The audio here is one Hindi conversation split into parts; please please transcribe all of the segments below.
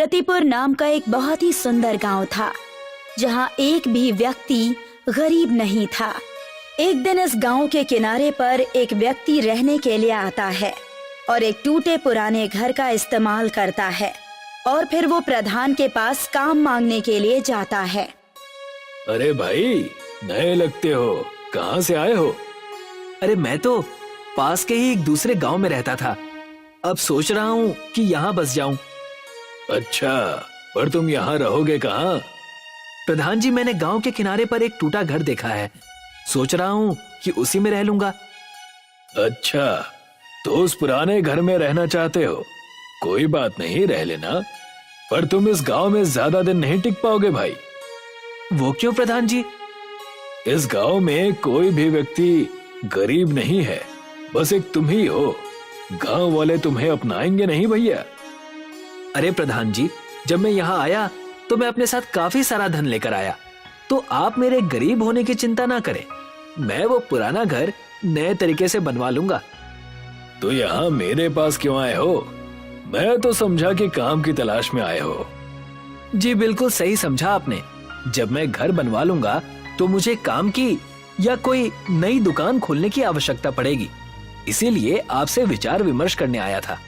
रतिपुर नाम का एक बहुत ही सुंदर गांव था, जहां एक भी व्यक्ति गरीब नहीं था। एक दिन इस गांव के किनारे पर एक व्यक्ति रहने के लिए आता है और एक टूटे पुराने घर का इस्तेमाल करता है और फिर वो प्रधान के पास काम मांगने के लिए जाता है। अरे भाई, नए लगते हो, कहाँ से आए हो? अरे मैं तो पास के ही एक दूसरे गांव में रहता था। अब सोच रहा हूँ कि यहाँ बस जाऊं। अच्छा, पर तुम यहाँ रहोगे कहाँ? प्रधान जी, मैंने गांव के किनारे पर एक टूटा घर देखा है, सोच रहा हूँ कि उसी में रह लूंगा। अच्छा, तो उस पुराने घर में रहना चाहते हो? कोई बात नहीं, रह लेना, पर तुम इस गांव में ज्यादा दिन नहीं टिक पाओगे भाई। वो क्यों प्रधान जी? इस गांव में कोई भी व्यक्ति गरीब नहीं है, बस एक तुम ही हो। गांव वाले तुम्हें अपनाएंगे नहीं भैया। अरे प्रधान जी, जब मैं यहाँ आया तो मैं अपने साथ काफी सारा धन लेकर आया, तो आप मेरे गरीब होने की चिंता ना करें। मैं वो पुराना घर नए तरीके से बनवा लूंगा। तो यहाँ मेरे पास क्यों आए हो? मैं तो समझा कि काम की तलाश में आए हो। जी बिल्कुल सही समझा आपने। जब मैं घर बनवा लूंगा तो मुझे काम की या कोई नई दुकान खोलने की आवश्यकता पड़ेगी, इसीलिए आपसे विचार विमर्श करने आया था।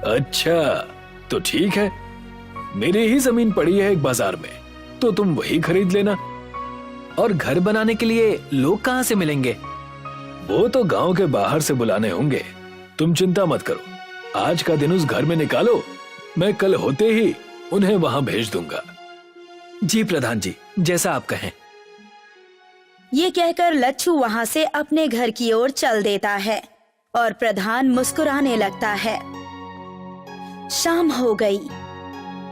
अच्छा, तो ठीक है, मेरी ही जमीन पड़ी है एक बाजार में, तो तुम वही खरीद लेना। और घर बनाने के लिए लोग कहाँ से मिलेंगे? वो तो गांव के बाहर से बुलाने होंगे, तुम चिंता मत करो। आज का दिन उस घर में निकालो, मैं कल होते ही उन्हें वहां भेज दूंगा। जी प्रधान जी, जैसा आप कहें। ये कहकर लच्छू वहां से अपने घर की ओर चल देता है और प्रधान मुस्कुराने लगता है। शाम हो गई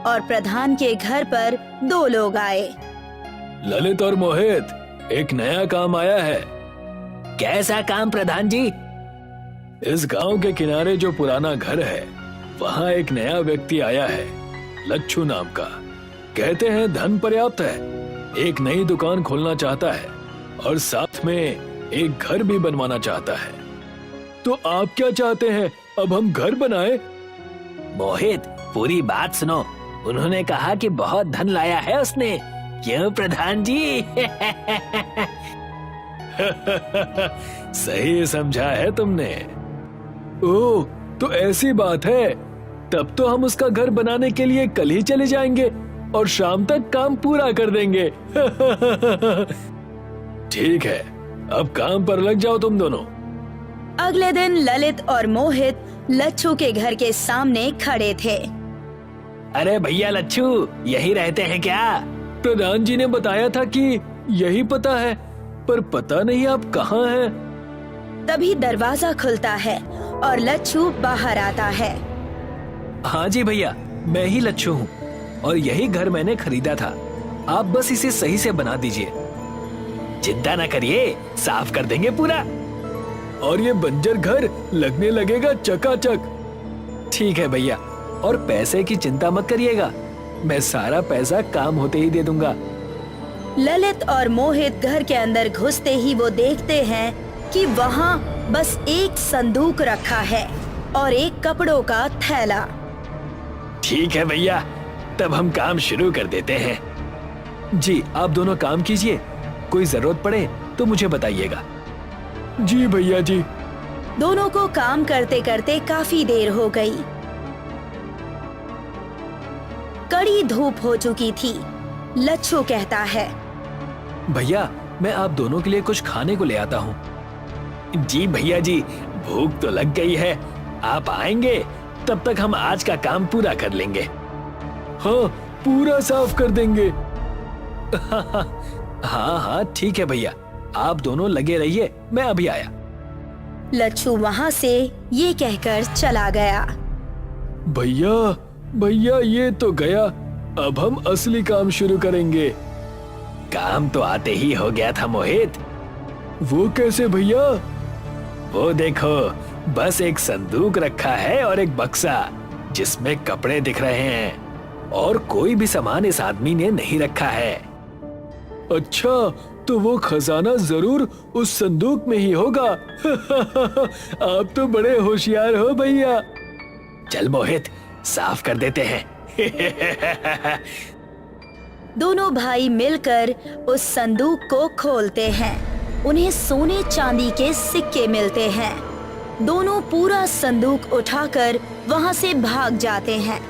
और प्रधान के घर पर दो लोग आए। ललित और मोहित, एक नया काम आया है। कैसा काम प्रधान जी? इस गांव के किनारे जो पुराना घर है, वहाँ एक नया व्यक्ति आया है, लच्छू नाम का। कहते हैं धन पर्याप्त है, एक नई दुकान खोलना चाहता है और साथ में एक घर भी बनवाना चाहता है। तो आप क्या चाहते हैं, अब हम घर बनाएं? मोहित, पूरी बात सुनो। उन्होंने कहा कि बहुत धन लाया है उसने। क्यों प्रधान जी? सही समझा है तुमने। ओह, तो ऐसी बात है, तब तो हम उसका घर बनाने के लिए कल ही चले जाएंगे और शाम तक काम पूरा कर देंगे। ठीक है, अब काम पर लग जाओ तुम दोनों। अगले दिन ललित और मोहित लच्छू के घर के सामने खड़े थे। अरे भैया लच्छू, यही रहते हैं क्या? प्रधान जी ने बताया था कि यही पता है, पर पता नहीं आप कहाँ हैं। तभी दरवाजा खुलता है और लच्छू बाहर आता है। हाँ जी भैया, मैं ही लच्छू हूँ और यही घर मैंने खरीदा था। आप बस इसे सही से बना दीजिए। चिंता न करिए, साफ कर देंगे पूरा। और ये बंजर घर लगने लगेगा चकाचक। ठीक है भैया, और पैसे की चिंता मत करिएगा, मैं सारा पैसा काम होते ही दे दूंगा। ललित और मोहित घर के अंदर घुसते ही वो देखते हैं कि वहाँ बस एक संदूक रखा है और एक कपड़ों का थैला। ठीक है भैया, तब हम काम शुरू कर देते हैं। जी, आप दोनों काम कीजिए, कोई जरूरत पड़े तो मुझे बताइएगा। जी भैया जी। दोनों को काम करते करते काफी देर हो गई। कड़ी धूप हो चुकी थी। लच्छू कहता है, भैया मैं आप दोनों के लिए कुछ खाने को ले आता हूँ। जी भैया जी, भूख तो लग गई है, आप आएंगे तब तक हम आज का काम पूरा कर लेंगे। हाँ, पूरा साफ कर देंगे। हाँ हाँ ठीक है भैया, आप दोनों लगे रहिए, मैं अभी आया। लच्छू वहाँ से ये कहकर चला गया। भैया भैया, ये तो गया, अब हम असली काम शुरू करेंगे। काम तो आते ही हो गया था मोहित। वो कैसे भैया? वो देखो, बस एक संदूक रखा है और एक बक्सा जिसमें कपड़े दिख रहे हैं, और कोई भी सामान इस आदमी ने नहीं रखा है। अच्छा, तो वो खजाना जरूर उस संदूक में ही होगा। आप तो बड़े होशियार हो भैया। चल मोहित, साफ कर देते हैं। दोनों भाई मिलकर उस संदूक को खोलते हैं। उन्हें सोने चांदी के सिक्के मिलते हैं। दोनों पूरा संदूक उठाकर वहां से भाग जाते हैं।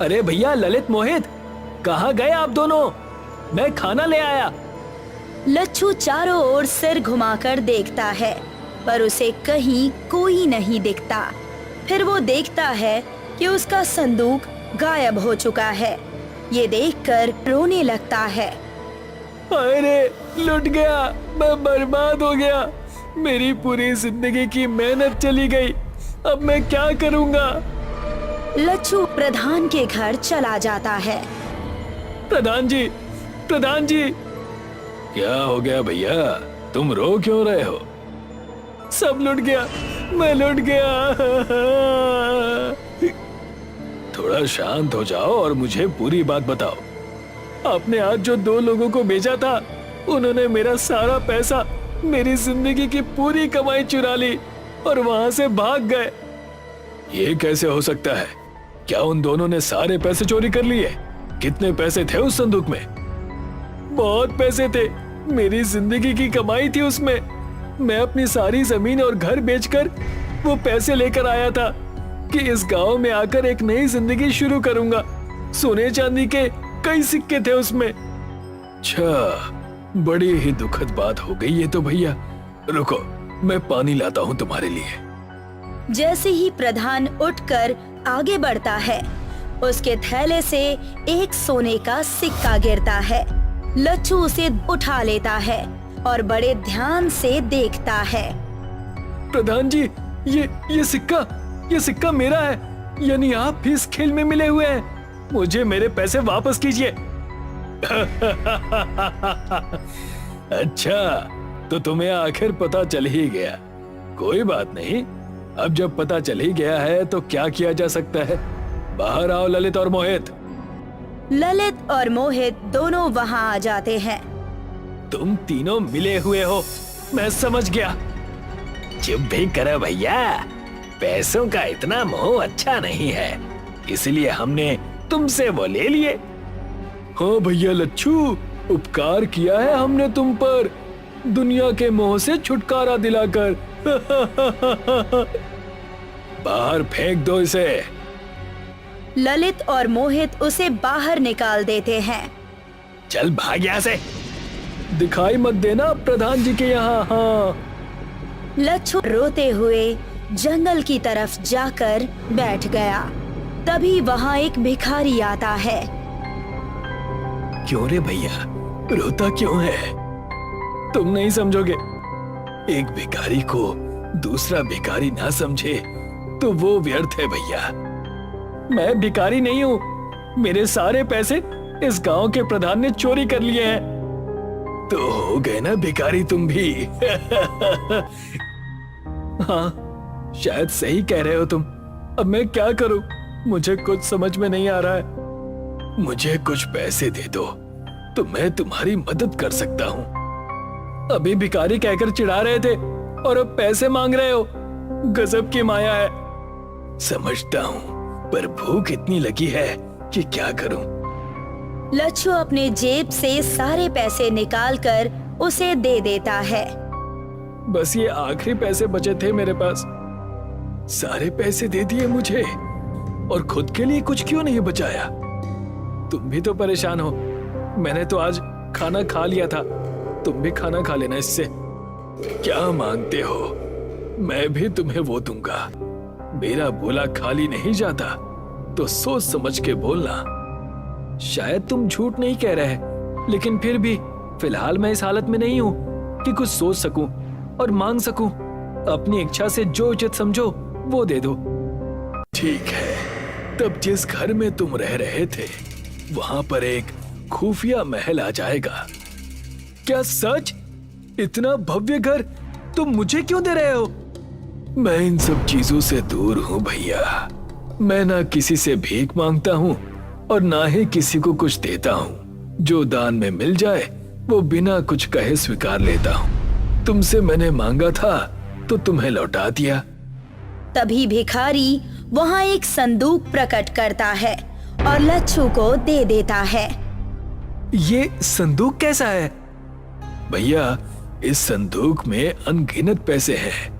अरे भैया ललित मोहित, कहाँ गए आप दोनों? मैं खाना ले आया। लच्छू चारों ओर सिर घुमाकर देखता है, पर उसे कहीं कोई नहीं दिखता। फिर वो देखता है कि उसका संदूक गायब हो चुका है। ये देखकर रोने लगता है। अरे लुट गया, मैं बर्बाद हो गया। मेरी पूरी जिंदगी की मेहनत चली गई। अब मैं क्या करूंगा? लच्छू प्रधान के घर चला जाता है। प्रधान जी, प्रधान जी। क्या हो गया भैया, तुम रो क्यों रहे हो? सब लुट गया, मैं लुट गया। थोड़ा शांत हो जाओ और मुझे पूरी बात बताओ। आपने आज जो 2 लोगों को भेजा था, उन्होंने मेरा सारा पैसा, मेरी जिंदगी की पूरी कमाई चुरा ली और वहां से भाग गए। ये कैसे हो सकता है? क्या उन दोनों ने सारे पैसे चोरी कर लिए? कितने पैसे थे उस संदूक में? बहुत पैसे थे, मेरी जिंदगी की कमाई थी उसमें। मैं अपनी सारी जमीन और घर बेचकर वो पैसे लेकर आया था कि इस गांव में आकर एक नई जिंदगी शुरू करूंगा। सोने चांदी के कई सिक्के थे उसमें। अच्छा, बड़ी ही दुखद बात हो गई ये तो भैया। रुको, मैं पानी लाता हूँ तुम्हारे लिए। जैसे ही प्रधान उठकर आगे बढ़ता है, उसके थैले से एक सोने का सिक्का गिरता है। लच्छू उसे उठा लेता है और बड़े ध्यान से देखता है। प्रधान जी, ये सिक्का मेरा है, यानी आप भी इस खेल में मिले हुए हैं। मुझे मेरे पैसे वापस कीजिए। अच्छा, तो तुम्हें आखिर पता चल ही गया। कोई बात नहीं, अब जब पता चल ही गया है तो क्या किया जा सकता है। बाहर आओ ललित और मोहित। ललित और मोहित दोनों वहां आ जाते हैं। तुम तीनों मिले हुए हो, मैं समझ गया। चुप भी करो भैया, पैसों का इतना मोह अच्छा नहीं है, इसलिए हमने तुमसे वो ले लिए। हाँ भैया लच्छू, उपकार किया है हमने तुम पर, दुनिया के मोह से छुटकारा दिलाकर। बाहर फेंक दो इसे। ललित और मोहित उसे बाहर निकाल देते हैं। चल भाग यहाँ से। दिखाई मत देना प्रधान जी के यहाँ। हाँ। लच्छू रोते हुए जंगल की तरफ जाकर बैठ गया। तभी वहां एक भिखारी आता है। क्यों रे भैया, रोता क्यों है? तुम नहीं समझोगे। एक भिखारी को दूसरा भिखारी ना समझे तो वो व्यर्थ है भैया। मैं भिखारी नहीं हूँ, मेरे सारे पैसे इस गांव के प्रधान ने चोरी कर लिए हैं। तो हो गए ना भिखारी तुम भी। हाँ, शायद सही कह रहे हो तुम। अब मैं क्या करूं, मुझे कुछ समझ में नहीं आ रहा है। मुझे कुछ पैसे दे दो तो मैं तुम्हारी मदद कर सकता हूँ। अभी भिखारी कहकर चिढ़ा रहे थे और अब पैसे मांग रहे हो। गजब की माया है। समझता हूँ, पर भूख इतनी लगी है कि क्या करूं। लच्छू अपने जेब से सारे पैसे निकालकर उसे दे देता है। बस ये आखिरी पैसे बचे थे मेरे पास। सारे पैसे दे दिए मुझे और खुद के लिए कुछ क्यों नहीं बचाया? तुम भी तो परेशान हो। मैंने तो आज खाना खा लिया था, तुम भी खाना खा लेना इससे। क्या मांगते हो? मैं भी तुम्हें वो दूंगा। मेरा बोला खाली नहीं जाता, तो सोच समझ के बोलना। शायद तुम झूठ नहीं कह रहे, लेकिन फिर भी फिलहाल मैं इस हालत में नहीं हूँ कि कुछ सोच सकूं और मांग सकूं। अपनी इच्छा से जो उचित समझो वो दे दो। ठीक है, तब जिस घर में तुम रह रहे थे वहां पर एक खुफिया महल आ जाएगा। क्या सच? इतना भव्य घर तुम मुझे क्यों दे रहे हो? मैं इन सब चीजों से दूर हूँ भैया। मैं ना किसी से भीख मांगता हूँ और ना ही किसी को कुछ देता हूँ। जो दान में मिल जाए वो बिना कुछ कहे स्वीकार लेता हूँ। तुमसे मैंने मांगा था तो तुम्हें लौटा दिया। तभी भिखारी वहाँ एक संदूक प्रकट करता है और लच्छू को दे देता है। ये संदूक कैसा है? भैया, इस संदूक में अनगिनत पैसे हैं,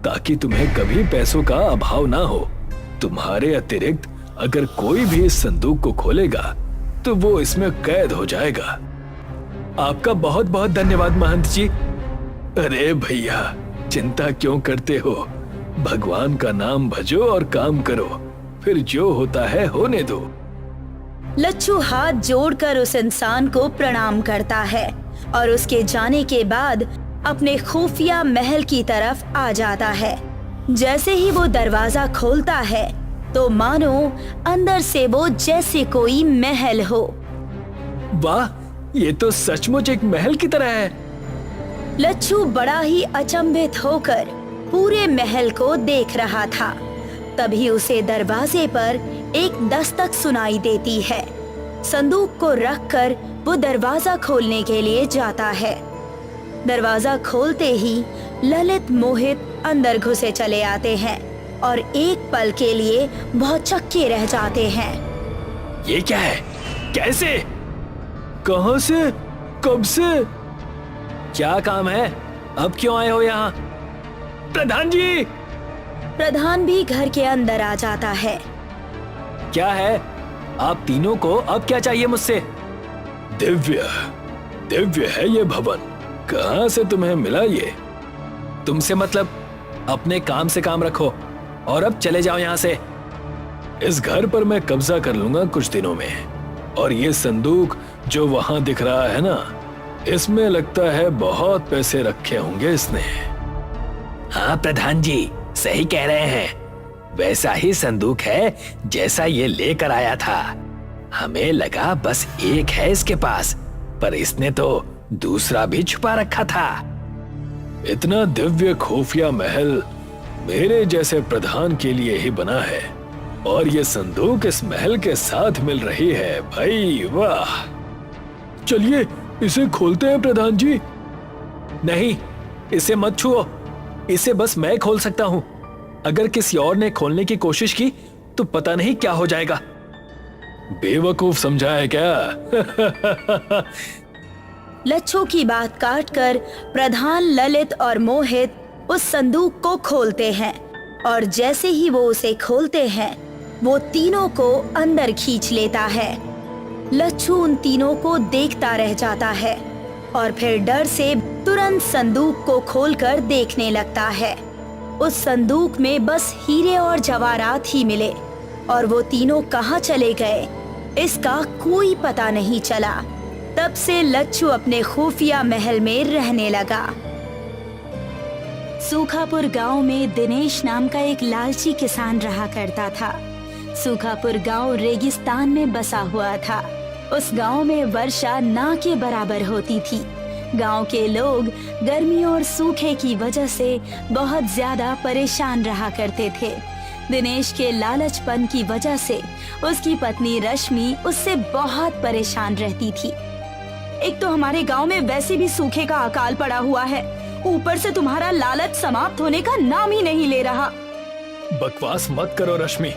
ताकि तुम्हें कभी पैसों का अभाव ना हो। तुम्हारे अतिरिक्त अगर कोई भी इस संदूक को खोलेगा तो वो इसमें कैद हो जाएगा। आपका बहुत बहुत धन्यवाद महंत जी। अरे भैया, चिंता क्यों करते हो? भगवान का नाम भजो और काम करो, फिर जो होता है होने दो। लच्छू हाथ जोड़कर उस इंसान को प्रणाम करता है और उसके जाने के बाद अपने खुफिया महल की तरफ आ जाता है। जैसे ही वो दरवाजा खोलता है तो मानो अंदर से वो जैसे कोई महल हो। वाह, ये तो सचमुच एक महल की तरह है। लच्छू बड़ा ही अचंभित होकर पूरे महल को देख रहा था। तभी उसे दरवाजे पर एक दस्तक सुनाई देती है। संदूक को रखकर वो दरवाजा खोलने के लिए जाता है। दरवाजा खोलते ही ललित मोहित अंदर घुसे चले आते हैं और एक पल के लिए भौचक्के रह जाते हैं। ये क्या है? कैसे? कहां से? कब से? क्या काम है? अब क्यों आए हो यहाँ? प्रधान जी! प्रधान भी घर के अंदर आ जाता है। क्या है? आप तीनों को अब क्या चाहिए मुझसे? दिव्य है ये भवन। कहां से तुम्हें मिला ये? तुमसे मतलब? अपने काम से काम रखो और अब चले जाओ यहाँ से। इस घर पर मैं कब्जा कर लूंगा कुछ दिनों में। और ये संदूक जो वहां दिख रहा है ना, इसमें लगता है बहुत पैसे रखे होंगे इसने। हाँ प्रधान जी, सही कह रहे हैं। वैसा ही संदूक है जैसा ये लेकर आया था। हमें लगा बस एक है इसके पास, पर इसने तो दूसरा भी छुपा रखा था। इतना दिव्य खुफिया महल मेरे जैसे प्रधान के लिए ही बना है, और ये संदूक इस महल के साथ मिल रही है। भाई वाह! चलिए इसे खोलते हैं प्रधान जी। नहीं, इसे मत छुओ। इसे बस मैं खोल सकता हूँ। अगर किसी और ने खोलने की कोशिश की तो पता नहीं क्या हो जाएगा। बेवकूफ समझा है क्या? लच्छू की बात काटकर प्रधान, ललित और मोहित उस संदूक को खोलते हैं और जैसे ही वो उसे खोलते हैं वो तीनों को अंदर खींच लेता है। लच्छू उन तीनों को देखता रह जाता है और फिर डर से तुरंत संदूक को खोलकर देखने लगता है। उस संदूक में बस हीरे और जवाहरात ही मिले और वो तीनों कहाँ चले गए इसका कोई पता नहीं चला। तब से लच्छू अपने खुफिया महल में रहने लगा। सूखापुर गांव में दिनेश नाम का एक लालची किसान रहा करता था। सूखापुर गांव रेगिस्तान में बसा हुआ था। उस गांव में वर्षा ना के बराबर होती थी। गांव के लोग गर्मी और सूखे की वजह से बहुत ज्यादा परेशान रहा करते थे। दिनेश के लालचपन की वजह से उसकी पत्नी रश्मि उससे बहुत परेशान रहती थी। एक तो हमारे गांव में वैसे भी सूखे का अकाल पड़ा हुआ है, ऊपर से तुम्हारा लालच समाप्त होने का नाम ही नहीं ले रहा। बकवास मत करो रश्मि।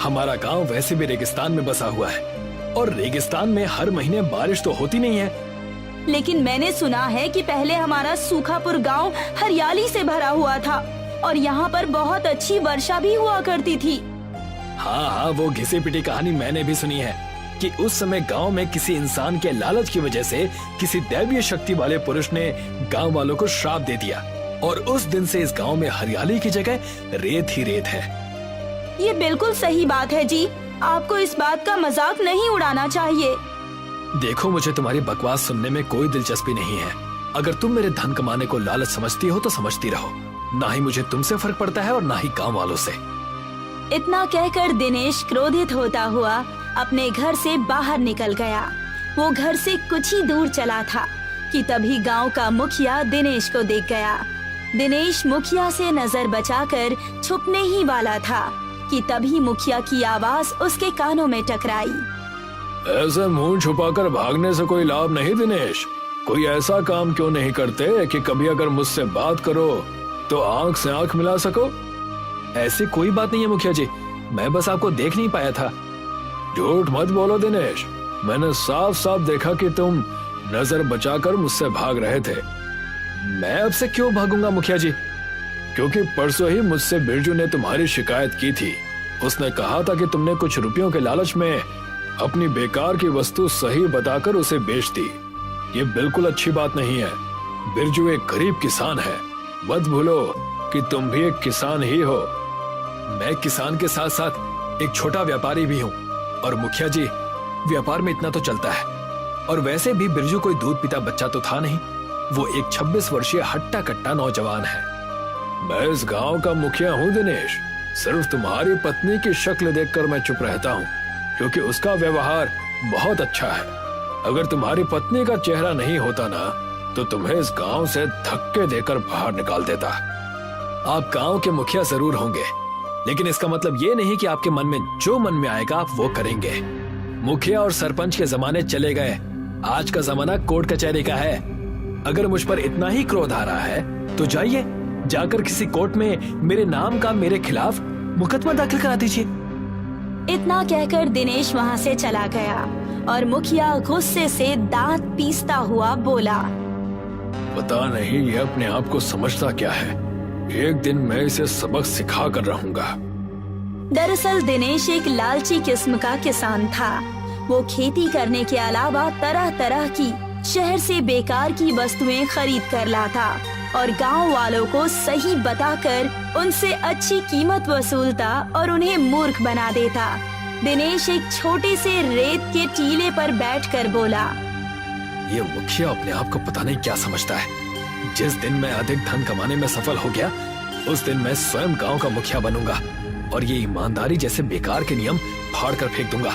हमारा गांव वैसे भी रेगिस्तान में बसा हुआ है और रेगिस्तान में हर महीने बारिश तो होती नहीं है। लेकिन मैंने सुना है कि पहले हमारा सूखापुर गांव हरियाली से भरा हुआ था और यहाँ पर बहुत अच्छी वर्षा भी हुआ करती थी। हाँ, वो घिसी पिटी कहानी मैंने भी सुनी है कि उस समय गांव में किसी इंसान के लालच की वजह से किसी दैवीय शक्ति वाले पुरुष ने गांव वालों को श्राप दे दिया और उस दिन से इस गांव में हरियाली की जगह रेत ही रेत है। ये बिल्कुल सही बात है जी। आपको इस बात का मजाक नहीं उड़ाना चाहिए। देखो, मुझे तुम्हारी बकवास सुनने में कोई दिलचस्पी नहीं है। अगर तुम मेरे धन कमाने को लालच समझती हो तो समझती रहो। ना ही मुझे तुमसे फर्क पड़ता है और ना ही गांव वालों से। इतना कहकर दिनेश क्रोधित होता हुआ अपने घर से बाहर निकल गया। वो घर से कुछ ही दूर चला था कि तभी गांव का मुखिया दिनेश को देख गया। दिनेश मुखिया से नजर बचाकर छुपने ही वाला था कि तभी मुखिया की आवाज उसके कानों में टकराई। ऐसे मुंह छुपाकर भागने से कोई लाभ नहीं दिनेश। कोई ऐसा काम क्यों नहीं करते कि कभी अगर मुझसे बात करो तो आंख से आंख मिला सको। ऐसी कोई बात नहीं है मुखिया जी। मैं बस आपको देख नहीं पाया था। झूठ मत बोलो दिनेश, मैंने साफ साफ देखा कि तुम नजर बचाकर मुझसे भाग रहे थे। मैं आपसे क्यों भागूंगा मुखिया जी? क्योंकि परसों ही मुझसे बिरजू ने तुम्हारी शिकायत की थी। उसने कहा था कि तुमने कुछ रुपयों के लालच में अपनी बेकार की वस्तु सही बताकर उसे बेच दी। ये बिल्कुल अच्छी बात नहीं है। बिरजू एक गरीब किसान है, मत भूलो कि तुम भी एक किसान ही हो। मैं किसान के साथ साथ एक छोटा व्यापारी भी हूँ। और मुखिया जी, व्यापार में इतना तो चलता है। और वैसे भी बिरजू कोई दूध पीता बच्चा तो था नहीं, वो एक 26 वर्षीय हट्टा कट्टा नौजवान है। मैं इस गांव का मुखिया हूँ दिनेश। सिर्फ तुम्हारी पत्नी की शक्ल देखकर मैं चुप रहता हूँ, क्योंकि उसका व्यवहार बहुत अच्छा है। अगर तुम्हारी पत्नी का चेहरा नहीं होता ना, तो तुम्हें इस गांव से धक्के देकर बाहर निकाल देता। आप गांव के मुखिया जरूर होंगे, लेकिन इसका मतलब ये नहीं कि आपके मन में जो मन में आएगा आप वो करेंगे। मुखिया और सरपंच के जमाने चले गए, आज का जमाना कोर्ट कचहरी का है। अगर मुझ पर इतना ही क्रोध आ रहा है तो जाइए, जाकर किसी कोर्ट में मेरे नाम का मेरे खिलाफ मुकदमा दाखिल करा दीजिए। इतना कहकर दिनेश वहाँ से चला गया और मुखिया गुस्से से दांत पीसता हुआ बोला, पता नहीं ये अपने आप को समझता क्या है। एक दिन मैं इसे सबक सिखा कर रहूंगा। दरअसल दिनेश एक लालची किस्म का किसान था। वो खेती करने के अलावा तरह तरह की शहर से बेकार की वस्तुएं खरीद कर लाता और गांव वालों को सही बताकर उनसे अच्छी कीमत वसूलता और उन्हें मूर्ख बना देता। दिनेश एक छोटे से रेत के टीले पर बैठकर बोला, ये मुखिया अपने आप को पता नहीं क्या समझता है। जिस दिन मैं अधिक धन कमाने में सफल हो गया, उस दिन मैं स्वयं गांव का मुखिया बनूंगा और ये ईमानदारी जैसे बेकार के नियम फाड़ कर फेंक दूंगा।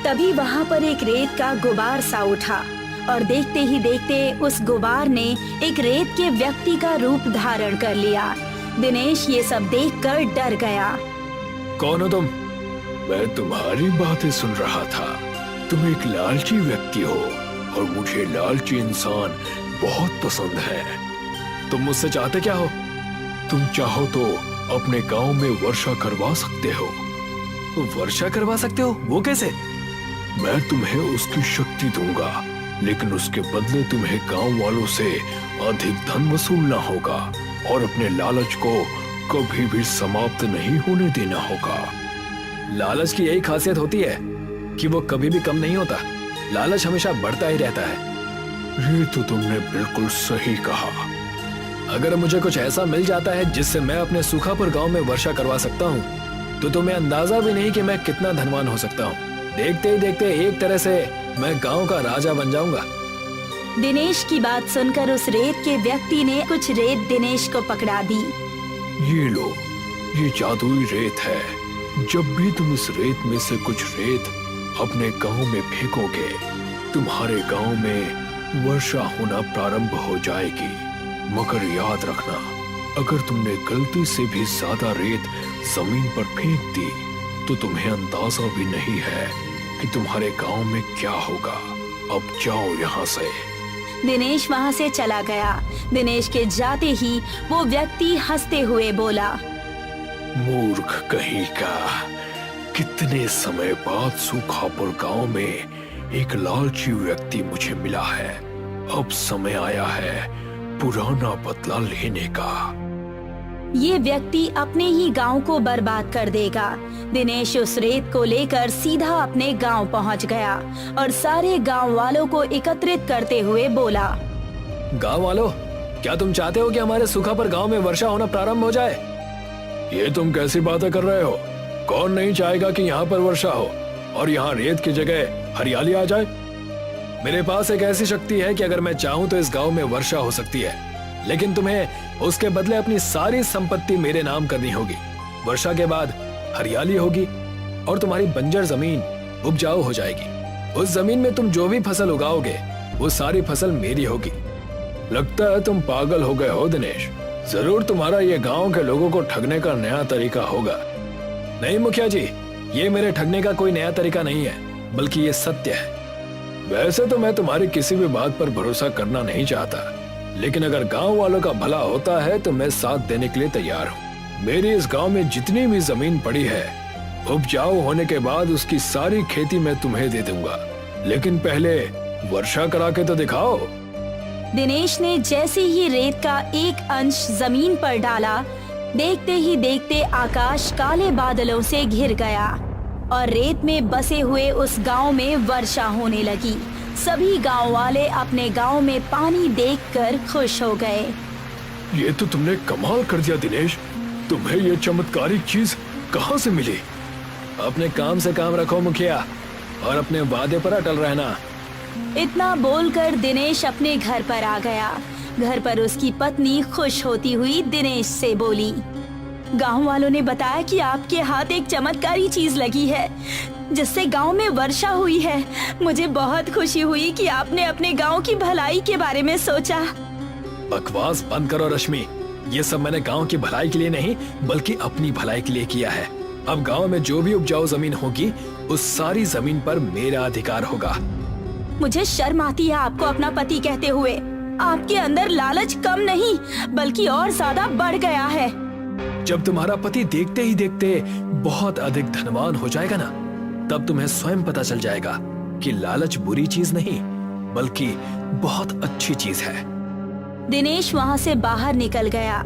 तभी वहाँ पर एक रेत का गुबार सा उठा और देखते ही देखते उस गुबार ने एक रेत के व्यक्ति का रूप धारण कर लिया। दिनेश ये सब देखकर डर गया। कौन हो तुम? मैं तुम्हारी बातें सुन रहा था। तुम एक लालची व्यक्ति हो और मुझे लालची इंसान बहुत पसंद है। तुम मुझसे चाहते क्या हो? तुम चाहो तो अपने गांव में वर्षा करवा सकते हो। वर्षा करवा सकते हो? वो कैसे? मैं तुम्हें उसकी शक्ति दूंगा, लेकिन उसके बदले तुम्हें गांव वालों से अधिक धन वसूलना होगा और अपने लालच को कभी भी समाप्त नहीं होने देना होगा। लालच की यही खासियत होती है कि वो कभी भी कम नहीं होता। लालच हमेशा बढ़ता ही रहता है। ये तो तुमने बिल्कुल सही कहा। अगर मुझे कुछ ऐसा मिल जाता है जिससे मैं अपने सूखापुर गांव में वर्षा करवा सकता हूँ, तो तुम्हें अंदाजा भी नहीं कि मैं कितना धनवान हो सकता हूँ। देखते ही देखते एक तरह से मैं गांव का राजा बन जाऊंगा। दिनेश की बात सुनकर उस रेत के व्यक्ति ने कुछ रेत दिनेश को पकड़ा दी। ये लो, ये जादुई रेत है। जब भी तुम इस रेत में से कुछ रेत अपने गांव में फेंकोगे, तुम्हारे गांव में वर्षा होना प्रारंभ हो जाएगी। मगर याद रखना, अगर तुमने गलती से भी ज्यादा रेत जमीन पर फेंक दी, तो तुम्हें अंदाजा भी नहीं है कि तुम्हारे गांव में क्या होगा। अब जाओ यहाँ से। दिनेश वहाँ से चला गया। दिनेश के जाते ही वो व्यक्ति हंसते हुए बोला, मूर्ख कहीं का, कितने समय बाद सूखापुर गांव में एक लालची व्यक्ति मुझे मिला है। अब समय आया है पुराना बदला लेने का। ये व्यक्ति अपने ही गांव को बर्बाद कर देगा। दिनेश उस रेत को लेकर सीधा अपने गांव पहुंच गया और सारे गांव वालों को एकत्रित करते हुए बोला, गांव वालों, क्या तुम चाहते हो कि हमारे सूखापुर गांव में वर्षा होना प्रारंभ हो जाए? ये तुम कैसी बातें कर रहे हो? कौन नहीं चाहेगा कि यहाँ पर वर्षा हो और यहाँ रेत की जगह हरियाली आ जाए? मेरे पास एक ऐसी शक्ति है कि अगर मैं चाहूँ तो इस गांव में वर्षा हो सकती है, लेकिन तुम्हें उसके बदले अपनी सारी संपत्ति मेरे नाम करनी होगी। वर्षा के बाद हरियाली होगी और तुम्हारी बंजर जमीन उपजाऊ हो जाएगी। उस जमीन में तुम जो भी फसल उगाओगे वो सारी फसल मेरी होगी। लगता है तुम पागल हो गए हो दिनेश। जरूर तुम्हारा ये गांव के लोगों को ठगने का नया तरीका होगा। नहीं मुखिया जी, ये मेरे ठगने का कोई नया तरीका नहीं है, बल्कि ये सत्य है। वैसे तो मैं तुम्हारी किसी भी बात पर भरोसा करना नहीं चाहता, लेकिन अगर गांव वालों का भला होता है तो मैं साथ देने के लिए तैयार हूँ। मेरी इस गांव में जितनी भी जमीन पड़ी है उपजाऊ होने के बाद उसकी सारी खेती मैं तुम्हें दे दूंगा, लेकिन पहले वर्षा करा के तो दिखाओ। दिनेश ने जैसे ही रेत का एक अंश जमीन पर डाला, देखते ही देखते आकाश काले बादलों से घिर गया और रेत में बसे हुए उस गांव में वर्षा होने लगी। सभी गांव वाले अपने गांव में पानी देखकर खुश हो गए। ये तो तुमने कमाल कर दिया दिनेश, तुम्हें ये चमत्कारिक चीज कहाँ से मिली? अपने काम से काम रखो मुखिया, और अपने वादे पर अटल रहना। इतना बोलकर दिनेश अपने घर पर आ गया। घर पर उसकी पत्नी खुश होती हुई दिनेश से बोली, गांव वालों ने बताया कि आपके हाथ एक चमत्कारी चीज लगी है जिससे गांव में वर्षा हुई है। मुझे बहुत खुशी हुई कि आपने अपने गांव की भलाई के बारे में सोचा। बकवास बंद करो रश्मि, ये सब मैंने गांव की भलाई के लिए नहीं बल्कि अपनी भलाई के लिए किया है। अब गांव में जो भी उपजाऊ जमीन होगी उस सारी जमीन पर मेरा अधिकार होगा। मुझे शर्म आती है आपको अपना पति कहते हुए। आपके अंदर लालच कम नहीं बल्कि और ज्यादा बढ़ गया है। जब तुम्हारा पति देखते ही देखते बहुत अधिक धनवान हो जाएगा ना, तब तुम्हें स्वयं पता चल जाएगा कि लालच बुरी चीज नहीं बल्कि बहुत अच्छी चीज है। दिनेश वहाँ से बाहर निकल गया।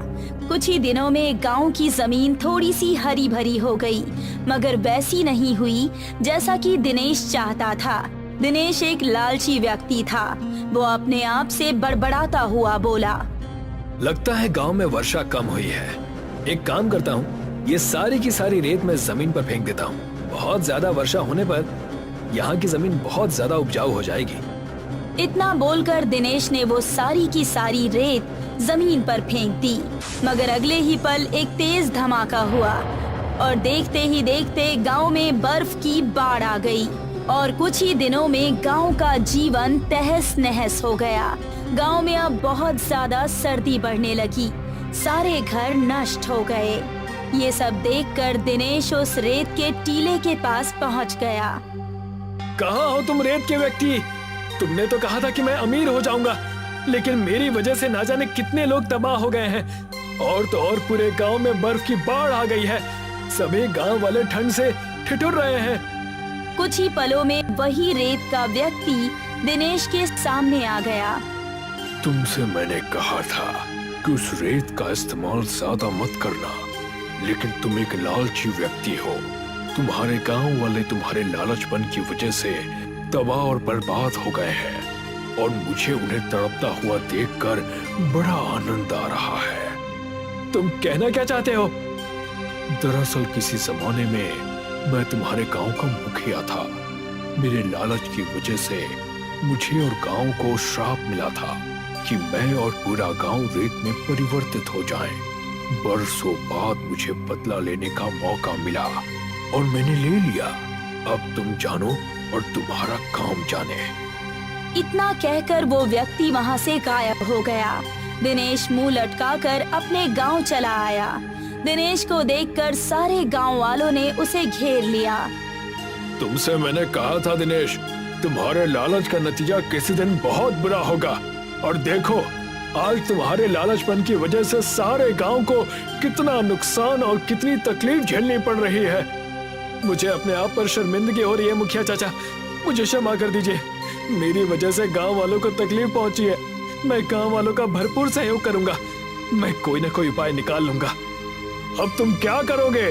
कुछ ही दिनों में गांव की जमीन थोड़ी सी हरी भरी हो गई, मगर वैसी नहीं हुई जैसा कि दिनेश चाहता था। दिनेश एक लालची व्यक्ति था। वो अपने आप से बड़बड़ाता हुआ बोला, लगता है गांव में वर्षा कम हुई है। एक काम करता हूँ, ये सारी की सारी रेत मैं जमीन पर फेंक देता हूँ। बहुत ज्यादा वर्षा होने पर यहाँ की जमीन बहुत ज्यादा उपजाऊ हो जाएगी। इतना बोलकर दिनेश ने वो सारी की सारी रेत जमीन पर फेंक दी, मगर अगले ही पल एक तेज धमाका हुआ और देखते ही देखते गांव में बर्फ की बाढ़ आ गई और कुछ ही दिनों में गांव का जीवन तहस नहस हो गया। गांव में अब बहुत ज्यादा सर्दी बढ़ने लगी। सारे घर नष्ट हो गए। ये सब देखकर दिनेश उस रेत के टीले के पास पहुंच गया। कहाँ हो तुम रेत के व्यक्ति? तुमने तो कहा था कि मैं अमीर हो जाऊंगा, लेकिन मेरी वजह से ना जाने कितने लोग तबाह हो गए हैं। और तो और पूरे गांव में बर्फ की बाढ़ आ गई है। सभी गांव वाले ठंड से ठिठुर रहे हैं। कुछ ही पलों में वही रेत का व्यक्ति दिनेश के सामने आ गया। तुमसे मैंने कहा था कि उस रेत का इस्तेमाल ज्यादा मत करना, लेकिन तुम एक लालची व्यक्ति हो। तुम्हारे गांव वाले तुम्हारे लालचपन की वजह से तबाह और बर्बाद हो गए हैं और मुझे उन्हें तड़पता हुआ देखकर बड़ा आनंद आ रहा है। तुम कहना क्या चाहते हो? दरअसल किसी जमाने में मैं तुम्हारे गांव का मुखिया था। मेरे लालच की वजह से मुझे और गांव को श्राप मिला था कि मैं और पूरा गांव रेत में परिवर्तित हो जाएं। बरसों बाद मुझे बदला लेने का मौका मिला और मैंने ले लिया। अब तुम जानो और तुम्हारा काम जाने। इतना कहकर वो व्यक्ति वहाँ से गायब हो गया। दिनेश मुंह लटकाकर अपने गांव चला आया। दिनेश को देखकर सारे गांव वालों ने उसे घेर लिया। तुमसे मैंने कहा था दिनेश, तुम्हारे लालच का नतीजा किसी दिन बहुत बुरा होगा। और देखो, आज तुम्हारे लालचपन की वजह से सारे गांव को कितना नुकसान और कितनी तकलीफ झेलनी पड़ रही है। मुझे अपने आप पर शर्मिंदगी हो रही है मुखिया चाचा, मुझे क्षमा कर दीजिए। मेरी वजह से गांव वालों को तकलीफ पहुंची है। मैं गांव वालों का भरपूर सहयोग करूंगा। मैं कोई ना कोई उपाय निकाल लूंगा। अब तुम क्या करोगे?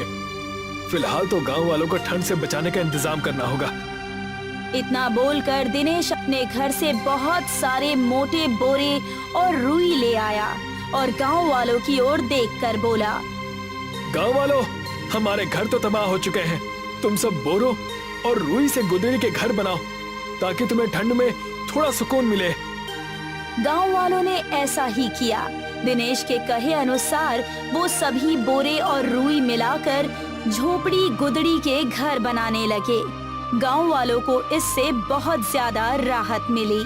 फिलहाल तो गांव वालों को ठंड से बचाने का इंतजाम करना होगा। इतना बोलकर दिनेश अपने घर से बहुत सारे मोटे बोरे और रुई ले आया और गांव वालों की ओर देखकर बोला, गांव वालों, हमारे घर तो तबाह हो चुके हैं। तुम सब बोरों और रुई से गुदड़ी के घर बनाओ ताकि तुम्हें ठंड में थोड़ा सुकून मिले। गांव वालों ने ऐसा ही किया। दिनेश के कहे अनुसार वो सभी बोरे और रुई मिलाकर झोपड़ी गुदड़ी के घर बनाने लगे। गांव वालों को इससे बहुत ज्यादा राहत मिली।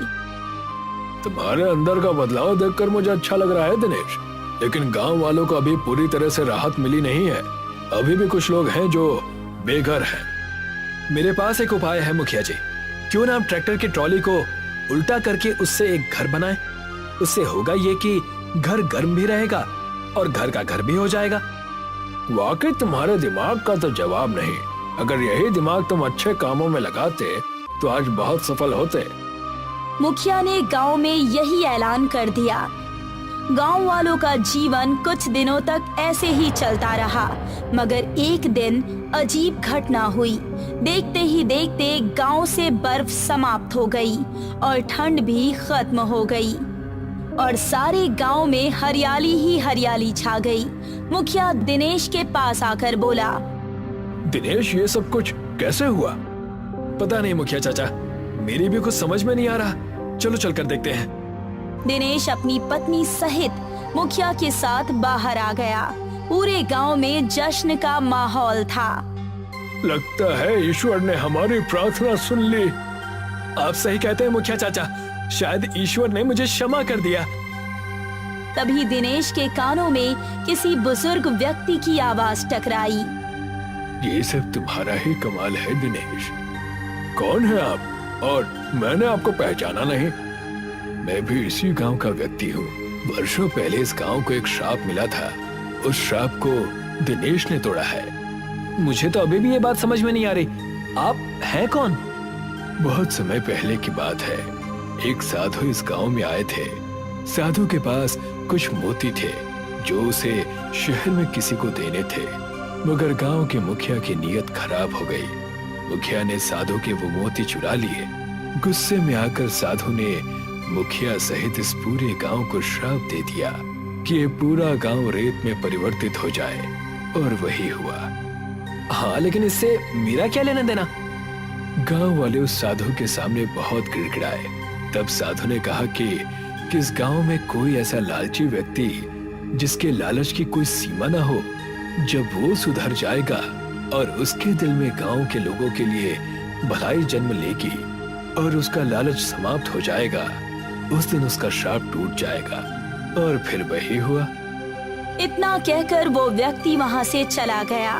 तुम्हारे अंदर का बदलाव देखकर मुझे अच्छा लग रहा है दिनेश, लेकिन गांव वालों को अभी पूरी तरह से राहत मिली नहीं है। अभी भी कुछ लोग हैं जो बेघर हैं। मेरे पास एक उपाय है मुखिया जी। क्यों ना हम ट्रैक्टर की ट्रॉली को उल्टा करके उससे एक घर बनाएं। उससे होगा ये कि घर गर्म भी रहेगा और घर का घर भी हो जाएगा। वाकई तुम्हारे दिमाग का तो जवाब नहीं। अगर यही दिमाग तुम अच्छे कामों में लगाते तो आज बहुत सफल होते। मुखिया ने गांव में यही ऐलान कर दिया। गांव वालों का जीवन कुछ दिनों तक ऐसे ही चलता रहा, मगर एक दिन अजीब घटना हुई। देखते ही देखते गांव से बर्फ समाप्त हो गई और ठंड भी खत्म हो गई और सारे गांव में हरियाली ही हरियाली छा गई। मुखिया दिनेश के पास आकर बोला, दिनेश, ये सब कुछ कैसे हुआ? पता नहीं मुखिया चाचा, मेरी भी कुछ समझ में नहीं आ रहा। चलो चलकर देखते हैं। दिनेश अपनी पत्नी सहित मुखिया के साथ बाहर आ गया। पूरे गांव में जश्न का माहौल था। लगता है ईश्वर ने हमारी प्रार्थना सुन ली। आप सही कहते हैं मुखिया चाचा, शायद ईश्वर ने मुझे क्षमा कर दिया। तभी दिनेश के कानों में किसी बुजुर्ग व्यक्ति की आवाज टकराई। ये सब तुम्हारा ही कमाल है दिनेश। कौन है आप? और मैंने आपको पहचाना नहीं। मैं भी इसी गांव का व्यक्ति हूँ। वर्षों पहले इस गांव को एक श्राप मिला था। उस श्राप को दिनेश ने तोड़ा है। मुझे तो अभी भी ये बात समझ में नहीं आ रही। आप हैं कौन? बहुत समय पहले की बात है। एक साधु इस गांव में आए थे। साधु के पास कुछ मोती थे जो उसे शहर में किसी को देने थे, मगर गांव के मुखिया की नीयत खराब हो गई। मुखिया ने साधु के वो मोती चुरा लिए। गुस्से में आकर साधु ने मुखिया सहित इस पूरे गांव को श्राप दे दिया कि ये पूरा गांव रेत में परिवर्तित हो जाए, और वही हुआ। हाँ, लेकिन इससे मेरा क्या लेना देना? गांव वाले उस साधु के सामने बहुत गिड़गिड़ाए। तब साधु ने कहा कि इस गांव में कोई ऐसा लालची व्यक्ति जिसके लालच की कोई सीमा ना हो, जब वो सुधर जाएगा और उसके दिल में गांव के लोगों के लिए भलाई जन्म लेगी और उसका लालच समाप्त हो जाएगा, उस दिन उसका श्राप टूट जाएगा। और फिर वही हुआ। इतना कहकर वो व्यक्ति वहाँ से चला गया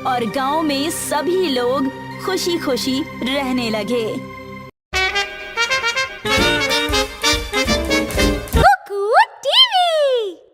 और गांव में सभी लोग खुशी खुशी रहने लगे।